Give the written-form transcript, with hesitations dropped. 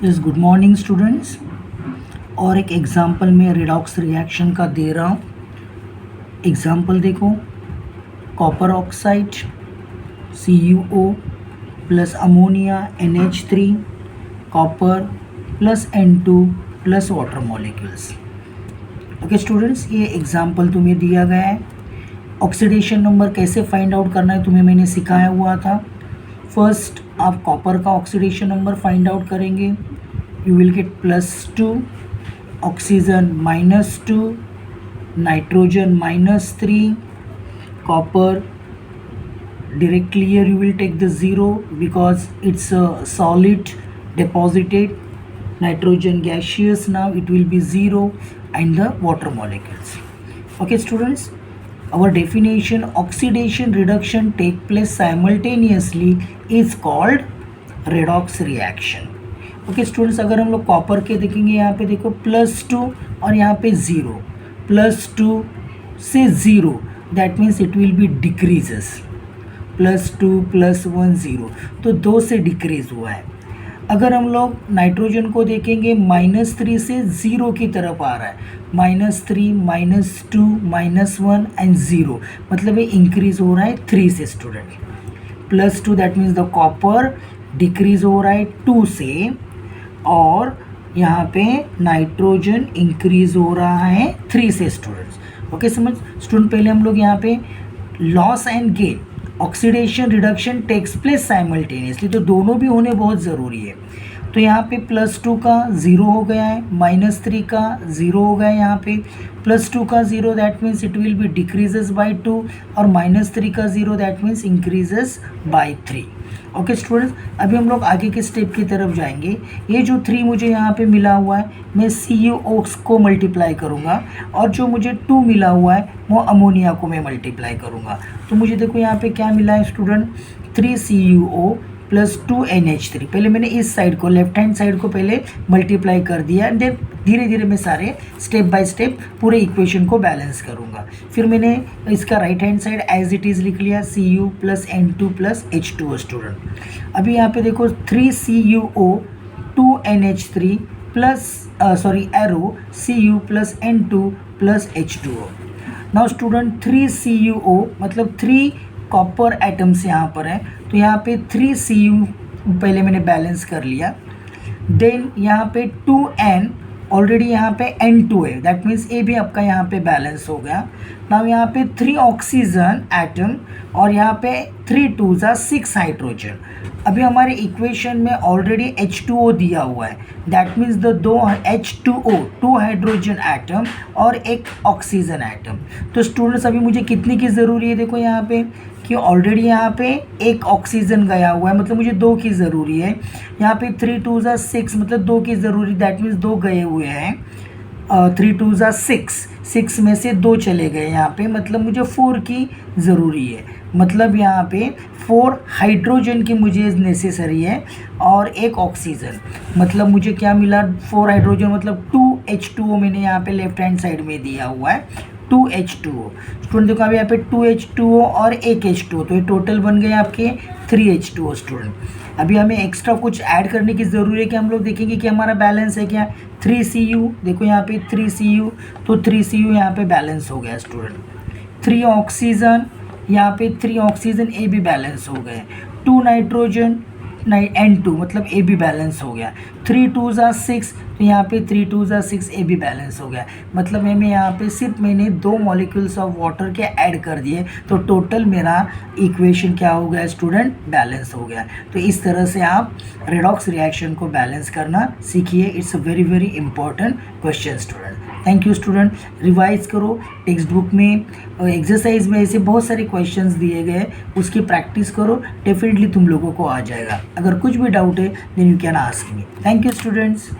Yes, good morning students. और एक example में रिडॉक्स रिएक्शन का दे रहा हूँ। एग्जांपल देखो, copper oxide CuO plus ammonia NH3, copper plus N2 plus water molecules. Okay students, ये एग्जांपल तुम्हें दिया गया है। ऑक्सीडेशन नंबर कैसे फाइंड आउट करना है तुम्हें मैंने सिखाया हुआ था। फर्स्ट आप कॉपर का ऑक्सीडेशन नंबर फाइंड आउट करेंगे। You will get +2, oxygen -2, nitrogen -3, copper directly here you will take the 0 because it's a solid deposited, nitrogen gaseous, now it will be 0, and the water molecules. Okay students, our definition, oxidation reduction take place simultaneously is called redox reaction. Okay students, अगर हम लोग copper के देखेंगे, यहाँ पे देखो +2 और यहाँ पे 0, +2 से 0, that means it will be decreases, +2 +1 0, तो 2 से डिक्रीज हुआ है। अगर हम लोग नाइट्रोजन को देखेंगे, -3 से 0 की तरफ आ रहा है, -3 -2 -1 एंड 0, मतलब ये इंक्रीज हो रहा है 3 से student. +2 that means the copper decrease हो रहा है 2 से, और यहाँ पे नाइट्रोजन इंक्रीज हो रहा है 3 से स्टूडेंट्स। ओके समझ स्टूडेंट, पहले हम लोग यहाँ पे loss and gain, oxidation reduction takes place simultaneously, तो दोनों भी होने बहुत ज़रूरी है। तो यहाँ पे +2 का 0 हो गया है, -3 का 0 हो गया है, यहाँ पे +2 का 0 that means it will be decreases by 2, और -3 का 0 that means increases by 3। Okay students, अभी हम लोग आगे के स्टेप की तरफ जाएंगे। ये जो 3 मुझे यहाँ पे मिला हुआ है, मैं CuO को मल्टीप्लाई करूँगा, और जो मुझे 2 मिला हुआ है वो अमोनिया को मैं मल्टीप्लाई करूँगा। तो मुझे देखो यहाँ पे क्या मिला है स्टूडेंट, 3 CuO प्लस 2 NH3। पहले मैंने इस साइड को, लेफ्ट हैंड साइड को पहले मल्टीप्लाई कर दिया, देन धीरे धीरे मैं सारे स्टेप बाय स्टेप पूरे इक्वेशन को बैलेंस करूँगा। फिर मैंने इसका right hand side as it is लिख लिया, Cu plus N2 plus H2O student. अभी यहाँ पे देखो 3 CuO 2 NH3 plus arrow Cu plus N2 plus H2O। Now student 3 CuO मतलब 3 कॉपर एटम्स यहाँ पर है, तो यहाँ पे 3 Cu पहले मैंने बैलेंस कर लिया। देन यहाँ पे 2N, ऑलरेडी यहाँ पे N2 है, दैट मीन्स ये भी आपका यहाँ पे बैलेंस हो गया। नाउ यहाँ पे 3 ऑक्सीजन एटम, और यहाँ पे 3 2 6 हाइड्रोजन। अभी हमारे इक्वेशन में ऑलरेडी H2O दिया हुआ है, that means the 2 H2O 2 hydrogen atom और 1 ऑक्सीजन एटम। तो स्टूडेंट्स अभी मुझे कितनी की ज़रूरी है, देखो यहाँ पे कि ऑलरेडी यहाँ पे 1 ऑक्सीजन गया हुआ है, मतलब मुझे 2 की ज़रूरी है। यहाँ पे 3 2 6 मतलब 2 की ज़रूरी, दैट मीन्स 2 गए हुए हैं। 3 2 6 में से 2 चले गए यहाँ पे, मतलब मुझे 4 की ज़रूरी है। मतलब यहाँ पे 4 हाइड्रोजन की मुझे नेसेसरी है और 1 ऑक्सीजन, मतलब मुझे क्या मिला, 4 हाइड्रोजन मतलब 2 H2O मैंने यहाँ पे लेफ्ट हैंड साइड में दिया हुआ है, 2 H2O। स्टूडेंट देखो अभी यहाँ पे 2 H2O और 1 H2O, तो ये टोटल बन गए आपके 3 H2O स्टूडेंट। अभी हमें एक्स्ट्रा कुछ ऐड करने की ज़रूरी है कि हम लोग देखेंगे कि हमारा बैलेंस है क्या, 3 Cu, देखो यहाँ पे 3 Cu, तो 3 Cu यहाँ पे बैलेंस हो गया स्टूडेंट। 3 ऑक्सीजन, यहाँ पे 3 ऑक्सीजन ए भी बैलेंस हो गए। 2 नाइट्रोजन N2 मतलब ए भी बैलेंस हो गया। 3 2 6, तो यहाँ पे 3 2 6 ए भी बैलेंस हो गया। मतलब मैं यहाँ पे सिर्फ मैंने 2 मॉलिक्यूल्स ऑफ वाटर के ऐड कर दिए, तो टोटल मेरा इक्वेशन क्या हो गया स्टूडेंट, बैलेंस हो गया। तो इस तरह से आप रेडॉक्स रिएक्शन को बैलेंस करना सीखिए। It's a very very important question student. Thank you student. Revise करो, टेक्स्ट बुक में एक्सरसाइज में ऐसे बहुत सारे क्वेश्चंस दिए गए, उसकी प्रैक्टिस करो, डेफिनेटली तुम लोगों को आ जाएगा। अगर कुछ भी डाउट है then you can ask me. Thank you students.